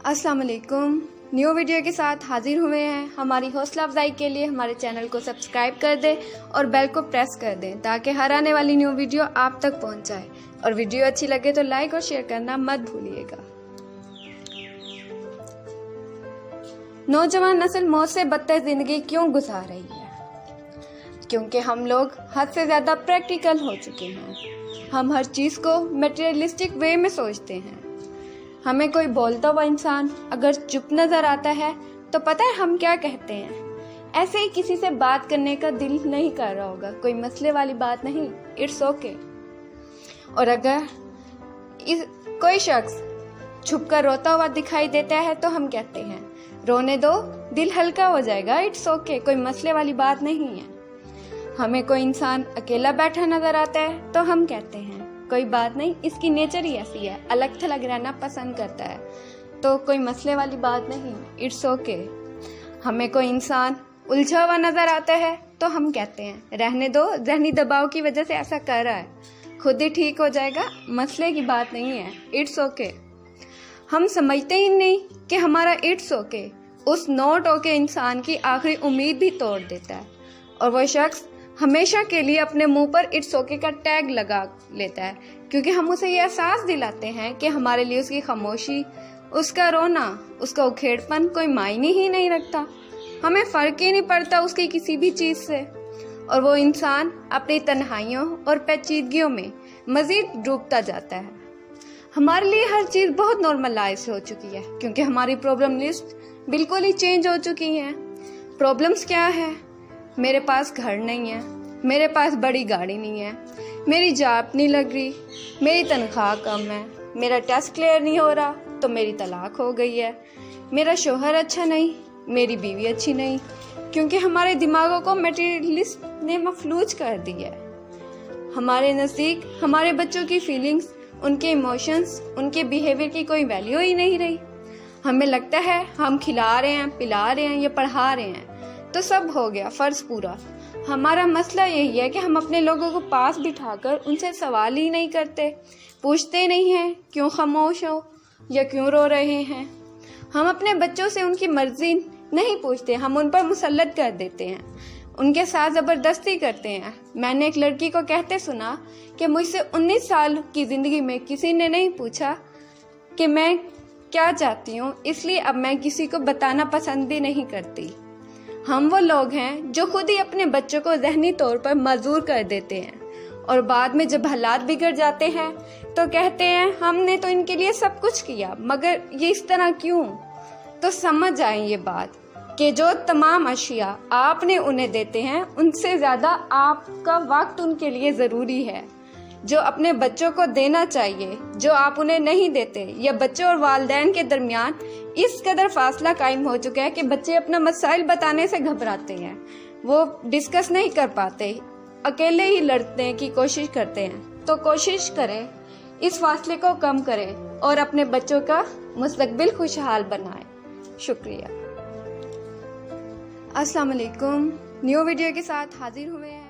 अस्सलाम वालेकुम। New video के साथ हाजिर हुए हैं। हमारी हौसला अफजाई के लिए हमारे चैनल को सब्सक्राइब कर दें और बेल को प्रेस कर दें ताकि हर आने वाली न्यू वीडियो आप तक पहुंच जाए। और वीडियो अच्छी लगे तो लाइक और शेयर करना मत भूलिएगा। नौजवान नस्ल मौत से बदतर जिंदगी क्यों गुजार रही है? क्योंकि हम लोग हद से ज़्यादा प्रैक्टिकल हो चुके हैं। हम हर चीज़ को मटेरियलिस्टिक वे में सोचते हैं। हमें कोई बोलता हुआ इंसान अगर चुप नज़र आता है तो पता है हम क्या कहते हैं? ऐसे ही किसी से बात करने का दिल नहीं कर रहा होगा, कोई मसले वाली बात नहीं, इट्स ओके। और अगर कोई शख्स छुप कर रोता हुआ दिखाई देता है तो हम कहते हैं रोने दो, दिल हल्का हो जाएगा, इट्स ओके, कोई मसले वाली बात नहीं है। हमें कोई इंसान अकेला बैठा नजर आता है तो हम कहते हैं कोई बात नहीं, इसकी नेचर ही ऐसी है, अलग थलग रहना पसंद करता है, तो कोई मसले वाली बात नहीं, इट्स ओके। हमें कोई इंसान उलझा हुआ नजर आता है तो हम कहते हैं रहने दो, ज़हनी दबाव की वजह से ऐसा कर रहा है, खुद ही ठीक हो जाएगा, मसले की बात नहीं है, इट्स ओके। हम समझते ही नहीं कि हमारा इट्स ओके उस नॉट ओके इंसान की आखिरी उम्मीद भी तोड़ देता है और वो शख्स हमेशा के लिए अपने मुंह पर इट्स ओके का टैग लगा लेता है, क्योंकि हम उसे ये एहसास दिलाते हैं कि हमारे लिए उसकी खामोशी, उसका रोना, उसका उखेड़पन कोई मायने ही नहीं रखता, हमें फर्क ही नहीं पड़ता उसकी किसी भी चीज़ से। और वो इंसान अपनी तन्हाइयों और पेचीदगियों में मजीद डूबता जाता है। हमारे लिए हर चीज़ बहुत नॉर्मलाइज हो चुकी है क्योंकि हमारी प्रॉब्लम लिस्ट बिल्कुल ही चेंज हो चुकी है। प्रॉब्लम्स क्या है? मेरे पास घर नहीं है, मेरे पास बड़ी गाड़ी नहीं है, मेरी जॉब नहीं लग रही, मेरी तनख्वाह कम है, मेरा टेस्ट क्लियर नहीं हो रहा तो मेरी तलाक हो गई है, मेरा शोहर अच्छा नहीं, मेरी बीवी अच्छी नहीं, क्योंकि हमारे दिमागों को मटेरियलिस्ट ने मफलूज कर दिया है। हमारे नज़दीक हमारे बच्चों की फीलिंग्स, उनके इमोशंस, उनके बिहेवियर की कोई वैल्यू ही नहीं रही। हमें लगता है हम खिला रहे हैं, पिला रहे हैं या पढ़ा रहे हैं तो सब हो गया, फर्ज पूरा। हमारा मसला यही है कि हम अपने लोगों को पास बिठाकर उनसे सवाल ही नहीं करते, पूछते नहीं हैं क्यों खामोश हो या क्यों रो रहे हैं। हम अपने बच्चों से उनकी मर्जी नहीं पूछते, हम उन पर मुसल्लत कर देते हैं, उनके साथ ज़बरदस्ती करते हैं। मैंने एक लड़की को कहते सुना कि मुझसे 19 साल की ज़िंदगी में किसी ने नहीं पूछा कि मैं क्या चाहती हूँ, इसलिए अब मैं किसी को बताना पसंद भी नहीं करती। हम वो लोग हैं जो खुद ही अपने बच्चों को ज़हनी तौर पर मजबूर कर देते हैं और बाद में जब हालात बिगड़ जाते हैं तो कहते हैं हमने तो इनके लिए सब कुछ किया मगर ये इस तरह क्यों। तो समझ जाए ये बात कि जो तमाम अशिया आपने उन्हें देते हैं उनसे ज़्यादा आपका वक्त उनके लिए ज़रूरी है, जो अपने बच्चों को देना चाहिए, जो आप उन्हें नहीं देते। या बच्चों और वालिदैन के दरमियान इस कदर फासला कायम हो चुका है कि बच्चे अपना मसाइल बताने से घबराते हैं, वो डिस्कस नहीं कर पाते, अकेले ही लड़ने की कोशिश करते हैं। तो कोशिश करें इस फासले को कम करें और अपने बच्चों का मुस्तकबिल खुशहाल बनाएं। शुक्रिया। अस्सलाम वालेकुम। न्यू वीडियो के साथ हाजिर हुए हैं।